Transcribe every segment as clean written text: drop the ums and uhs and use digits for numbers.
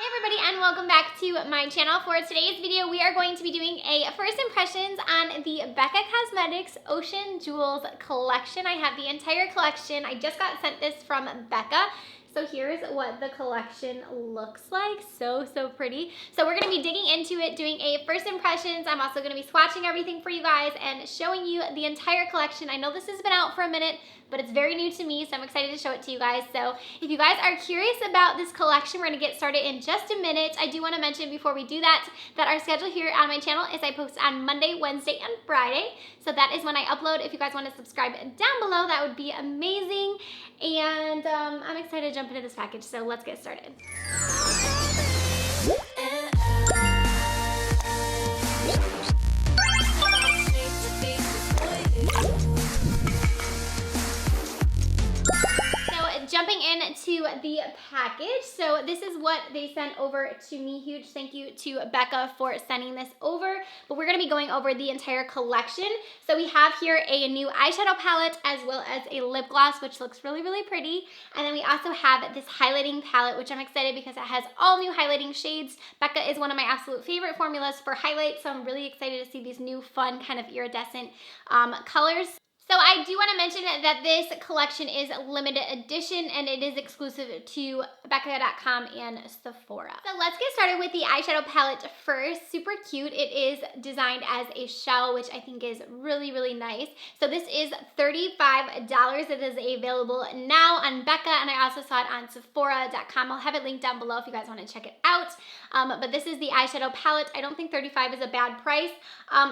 Everybody, and welcome back to my channel. For today's video, we are going to be doing a first impressions on the Becca Cosmetics Ocean Jewels collection. I have the entire collection. I just got sent this from Becca. So here's what the collection looks like. So pretty. So we're going to be digging into it, doing a first impressions. I'm also going to be swatching everything for you guys and showing you the entire collection. I know this has been out for a minute, but it's very new to me, so I'm excited to show it to you guys. So if you guys are curious about this collection, we're going to get started in just a minute. I do want to mention before we do that our schedule here on my channel is I post on Monday, Wednesday, and Friday. So that is when I upload. If you guys want to subscribe down below, that would be amazing. And I'm excited to jump into this package, so let's get started. Jumping into the package, so this is what they sent over to me. Huge thank you to Becca for sending this over, but we're going to be going over the entire collection. So we have here a new eyeshadow palette as well as a lip gloss, which looks really pretty, and then we also have this highlighting palette, which I'm excited because it has all new highlighting shades. Becca is one of my absolute favorite formulas for highlight, so I'm really excited to see these new fun kind of iridescent colors. So I do want to mention that this collection is limited edition and it is exclusive to Becca.com and Sephora. So let's get started with the eyeshadow palette first. Super cute. It is designed as a shell, which I think is really nice. So this is $35. It is available now on Becca, and I also saw it on Sephora.com. I'll have it linked down below if you guys want to check it out. But this is the eyeshadow palette. I don't think $35 is a bad price.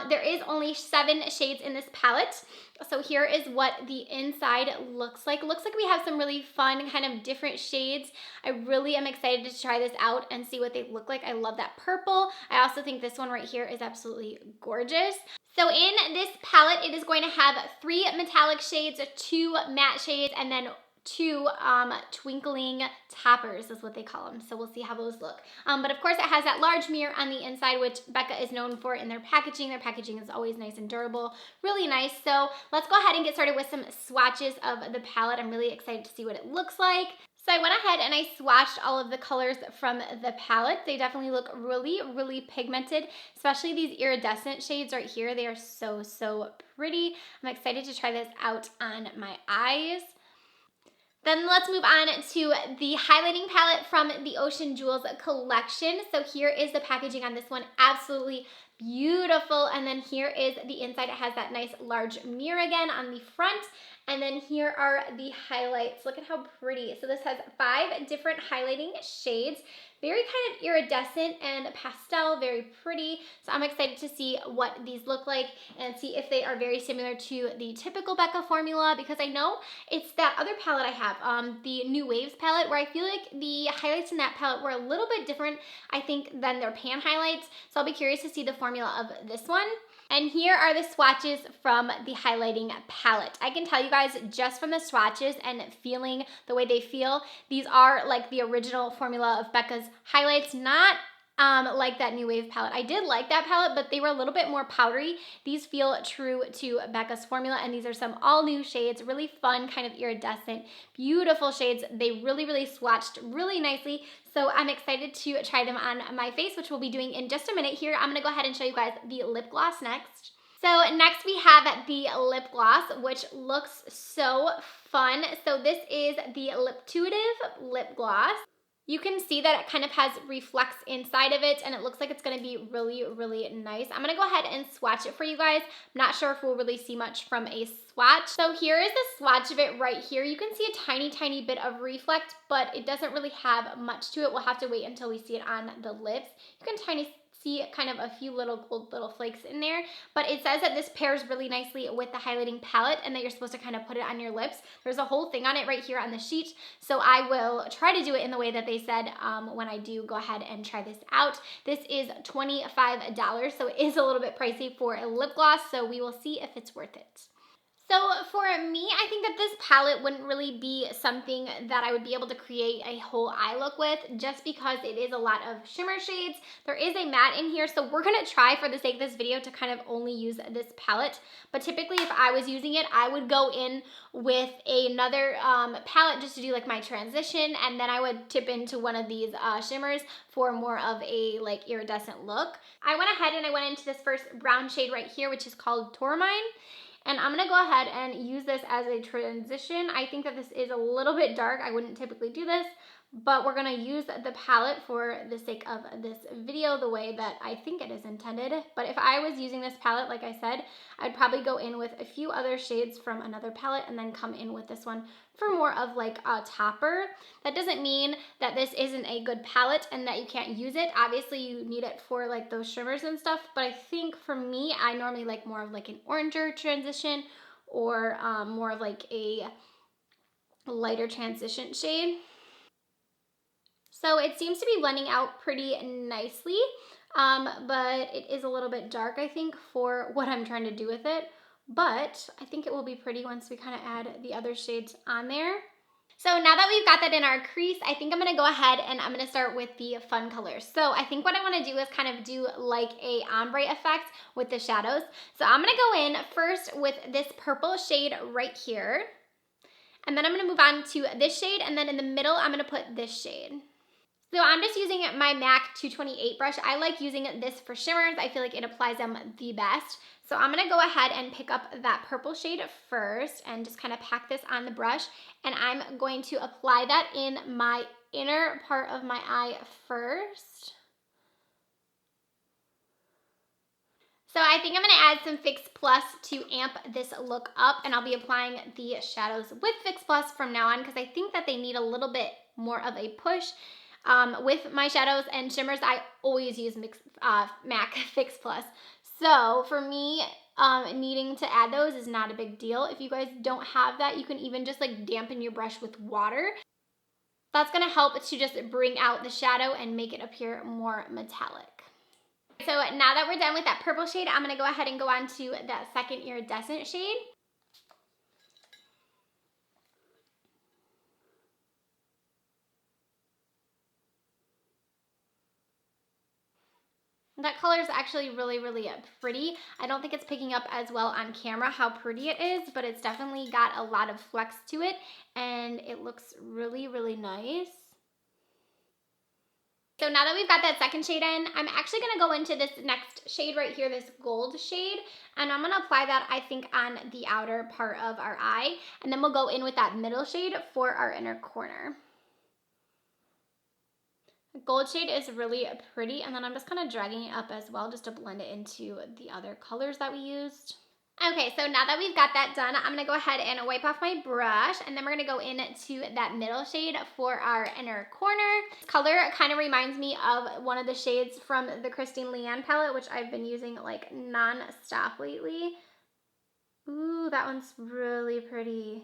There is only 7 shades in this palette. So here is what the inside looks like. It looks like we have some really fun kind of different shades. I really am excited to try this out and see what they look like. I love that purple. I also think this one right here is absolutely gorgeous. So in this palette, it is going to have 3 metallic shades, 2 matte shades, and then 2 twinkling toppers is what they call them. So we'll see how those look. But of course it has that large mirror on the inside, which Becca is known for in their packaging. Their packaging is always nice and durable, really nice. So let's go ahead and get started with some swatches of the palette. I'm really excited to see what it looks like. So I went ahead and I swatched all of the colors from the palette. They definitely look really pigmented, especially these iridescent shades right here. They are so pretty. I'm excited to try this out on my eyes. Then let's move on to the highlighting palette from the Ocean Jewels collection. So here is the packaging on this one. Absolutely beautiful. And then here is the inside. It has that nice large mirror again on the front. And then here are the highlights. Look at how pretty. So this has 5 different highlighting shades. Very kind of iridescent and pastel, very pretty. So I'm excited to see what these look like and see if they are very similar to the typical Becca formula, because I know it's that other palette I have, the New Waves palette, where I feel like the highlights in that palette were a little bit different, I think, than their pan highlights. So I'll be curious to see the formula of this one. And here are the swatches from the highlighting palette. I can tell you guys just from the swatches and feeling the way they feel, these are like the original formula of Becca's highlights, not like that New Wave palette. I did like that palette, but they were a little bit more powdery. These feel true to Becca's formula, and these are some all new shades, really fun, kind of iridescent, beautiful shades. They really swatched really nicely. So I'm excited to try them on my face, which we'll be doing in just a minute here. I'm gonna go ahead and show you guys the lip gloss next. So next we have the lip gloss, which looks so fun. So this is the Liptuitive lip gloss. You can see that it kind of has reflex inside of it, and it looks like it's going to be really nice. I'm going to go ahead and swatch it for you guys. I'm not sure if we'll really see much from a swatch. So here is the swatch of it right here. You can see a tiny bit of reflect, but it doesn't really have much to it. We'll have to wait until we see it on the lips. You can see kind of a few little gold little flakes in there, but it says that this pairs really nicely with the highlighting palette and that you're supposed to kind of put it on your lips. There's a whole thing on it right here on the sheet, so I will try to do it in the way that they said when I do go ahead and try this out. This is $25, so it is a little bit pricey for a lip gloss, so we will see if it's worth it. So for me, I think that this palette wouldn't really be something that I would be able to create a whole eye look with, just because it is a lot of shimmer shades. There is a matte in here, so we're gonna try for the sake of this video to kind of only use this palette. But typically if I was using it, I would go in with another palette just to do like my transition, and then I would tip into one of these shimmers for more of a like iridescent look. I went ahead and I went into this first brown shade right here, which is called Tourmaline. And I'm gonna go ahead and use this as a transition. I think that this is a little bit dark. I wouldn't typically do this, but we're gonna use the palette for the sake of this video the way that I think it is intended. But if I was using this palette, like I said, I'd probably go in with a few other shades from another palette and then come in with this one for more of like a topper. That doesn't mean that this isn't a good palette and that you can't use it. Obviously you need it for like those shimmers and stuff, but I think for me, I normally like more of like an oranger transition or more of like a lighter transition shade. So it seems to be blending out pretty nicely, but it is a little bit dark, I think, for what I'm trying to do with it. But I think it will be pretty once we kind of add the other shades on there. So now that we've got that in our crease, I think I'm gonna go ahead and I'm gonna start with the fun colors. So I think what I wanna do is kind of do like a ombre effect with the shadows. So I'm gonna go in first with this purple shade right here. And then I'm gonna move on to this shade, and then in the middle, I'm gonna put this shade. So I'm just using my MAC 228 brush. I like using this for shimmers. I feel like it applies them the best. So I'm gonna go ahead and pick up that purple shade first and just kind of pack this on the brush. And I'm going to apply that in my inner part of my eye first. So I think I'm gonna add some Fix Plus to amp this look up, and I'll be applying the shadows with Fix Plus from now on because I think that they need a little bit more of a push. With my shadows and shimmers, I always use MAC Fix Plus. So for me, needing to add those is not a big deal. If you guys don't have that, you can even just like dampen your brush with water. That's gonna help to just bring out the shadow and make it appear more metallic. So now that we're done with that purple shade, I'm gonna go ahead and go on to that second iridescent shade. That color is actually really, really pretty. I don't think it's picking up as well on camera how pretty it is, but it's definitely got a lot of flex to it, and it looks really, really nice. So now that we've got that second shade in, I'm actually gonna go into this next shade right here, this gold shade, and I'm gonna apply that, I think, on the outer part of our eye, and then we'll go in with that middle shade for our inner corner. The gold shade is really pretty, and then I'm just kind of dragging it up as well just to blend it into the other colors that we used. Okay, so now that we've got that done, I'm gonna go ahead and wipe off my brush, and then we're gonna go into that middle shade for our inner corner. This color kind of reminds me of one of the shades from the Christine Leanne palette, which I've been using like non-stop lately. Ooh, that one's really pretty.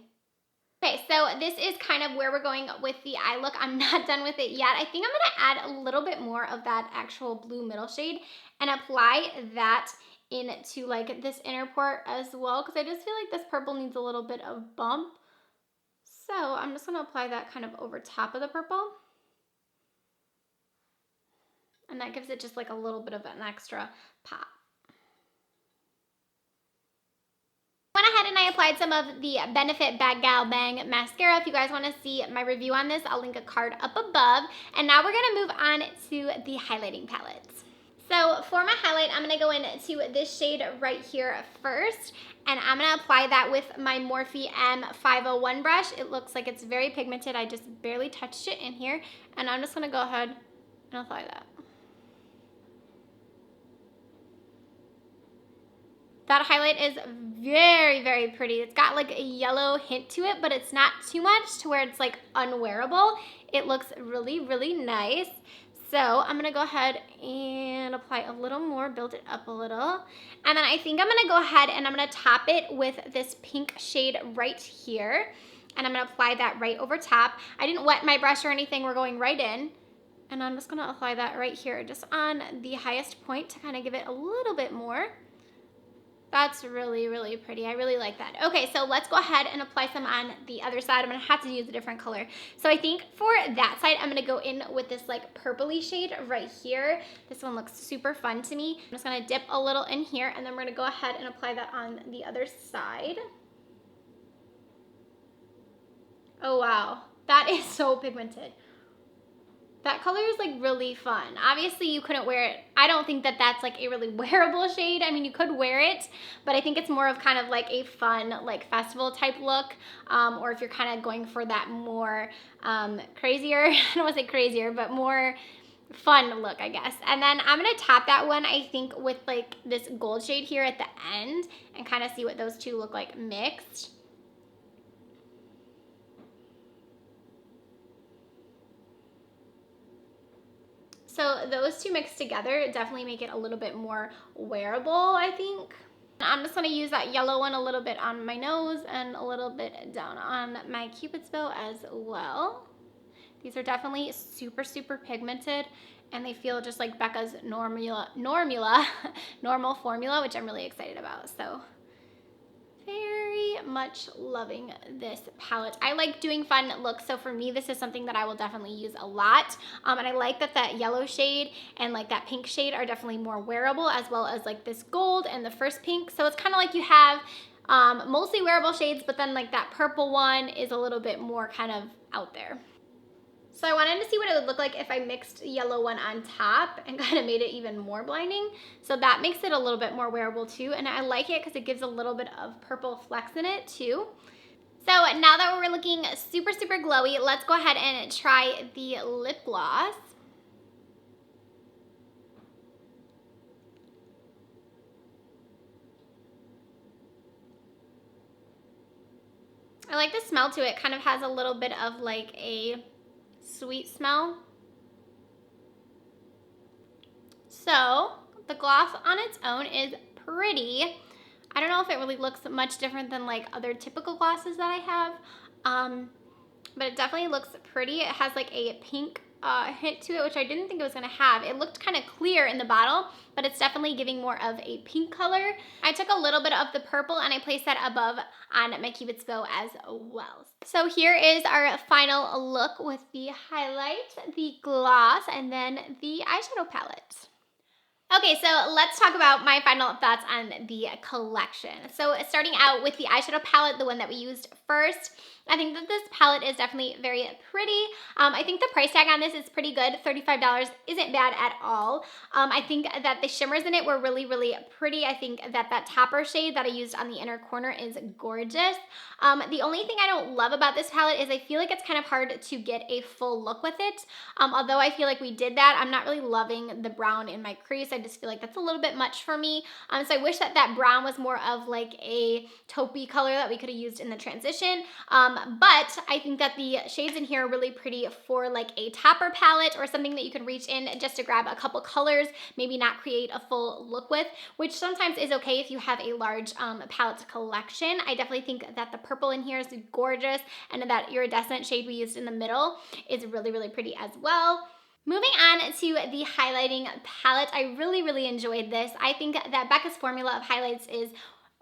Okay, so this is kind of where we're going with the eye look. I'm not done with it yet. I think I'm gonna add a little bit more of that actual blue middle shade and apply that into like this inner part as well, because I just feel like this purple needs a little bit of bump. So I'm just gonna apply that kind of over top of the purple. And that gives it just like a little bit of an extra pop. And I applied some of the Benefit Bad Gal Bang mascara. If you guys want to see my review on this, I'll link a card up above. And now we're going to move on to the highlighting palettes. So for my highlight, I'm going to go into this shade right here first. And I'm going to apply that with my Morphe M501 brush. It looks like it's very pigmented. I just barely touched it in here. And I'm just going to go ahead and apply that. That highlight is very, very pretty. It's got like a yellow hint to it, but it's not too much to where it's like unwearable. It looks really, really nice. So I'm gonna go ahead and apply a little more, build it up a little. And then I think I'm gonna go ahead and I'm gonna top it with this pink shade right here. And I'm gonna apply that right over top. I didn't wet my brush or anything, we're going right in. And I'm just gonna apply that right here, just on the highest point to kind of give it a little bit more. That's really, really pretty. I really like that. Okay, so let's go ahead and apply some on the other side. I'm gonna have to use a different color. So I think for that side, I'm gonna go in with this like purpley shade right here. This one looks super fun to me. I'm just gonna dip a little in here, and then we're gonna go ahead and apply that on the other side. Oh wow, that is so pigmented. That color is like really fun. Obviously you couldn't wear it. I don't think that that's like a really wearable shade. I mean, you could wear it, but I think it's more of kind of like a fun like festival type look. Or if you're kind of going for that more crazier, I don't want to say crazier, but more fun look, I guess. And then I'm gonna tap that one, I think, with like this gold shade here at the end and kind of see what those two look like mixed. So those two mixed together definitely make it a little bit more wearable, I think. I'm just gonna use that yellow one a little bit on my nose and a little bit down on my Cupid's bow as well. These are definitely super, super pigmented, and they feel just like Becca's normal formula, which I'm really excited about. So very much loving this palette. I like doing fun looks, so for me this is something that I will definitely use a lot. And I like that that yellow shade and like that pink shade are definitely more wearable, as well as like this gold and the first pink. So it's kind of like you have mostly wearable shades, but then like that purple one is a little bit more kind of out there. So I wanted to see what it would look like if I mixed the yellow one on top and kind of made it even more blinding. So that makes it a little bit more wearable too. And I like it because it gives a little bit of purple flecks in it too. So now that we're looking super, super glowy, let's go ahead and try the lip gloss. I like the smell to it. It kind of has a little bit of like a sweet smell. So the gloss on its own is pretty. I don't know if it really looks much different than like other typical glosses that I have, but it definitely looks pretty. It has like a pink hint to it, which I didn't think it was gonna have. It looked kind of clear in the bottle, but it's definitely giving more of a pink color. I took a little bit of the purple and I placed that above on my Cupid's bow as well. So here is our final look with the highlight, the gloss, and then the eyeshadow palette. Okay, so let's talk about my final thoughts on the collection. So starting out with the eyeshadow palette, the one that we used first, I think that this palette is definitely very pretty. I think the price tag on this is pretty good. $35 isn't bad at all. I think that the shimmers in it were really, really pretty. I think that that topper shade that I used on the inner corner is gorgeous. The only thing I don't love about this palette is I feel like it's kind of hard to get a full look with it. Although I feel like we did that, I'm not really loving the brown in my crease. I just feel like that's a little bit much for me. So I wish that that brown was more of like a taupey color that we could have used in the transition. But I think that the shades in here are really pretty for like a topper palette or something that you can reach in just to grab a couple colors, maybe not create a full look with, which sometimes is okay if you have a large palette collection. I definitely think that the purple in here is gorgeous, and that iridescent shade we used in the middle is really, really pretty as well. Moving on to the highlighting palette, I really, really enjoyed this. I think that Becca's formula of highlights is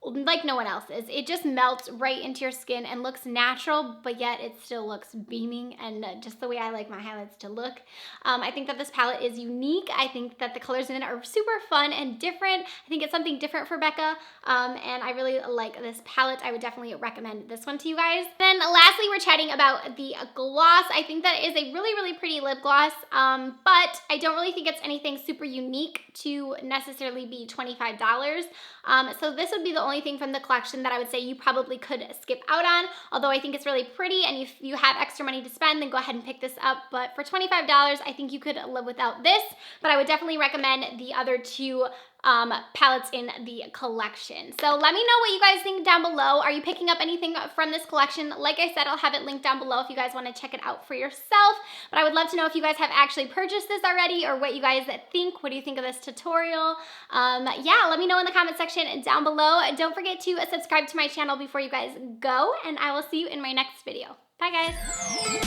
like no one else's. It just melts right into your skin and looks natural, but yet it still looks beaming and just the way I like my highlights to look. I think that this palette is unique. I think that the colors in it are super fun and different. I think it's something different for Becca, and I really like this palette. I would definitely recommend this one to you guys. Then lastly, we're chatting about the gloss. I think that is a really, really pretty lip gloss, but I don't really think it's anything super unique to necessarily be $25. So this would be the only thing from the collection that I would say you probably could skip out on, although I think it's really pretty, and if you have extra money to spend, then go ahead and pick this up. But for $25, I think you could live without this, but I would definitely recommend the other two palettes in the collection. So let me know what you guys think down below. Are you picking up anything from this collection? Like I said, I'll have it linked down below if you guys want to check it out for yourself, but I would love to know if you guys have actually purchased this already or what you guys think. What do you think of this tutorial? Yeah, let me know in the comment section down below. Don't forget to subscribe to my channel before you guys go, and I will see you in my next video. Bye guys.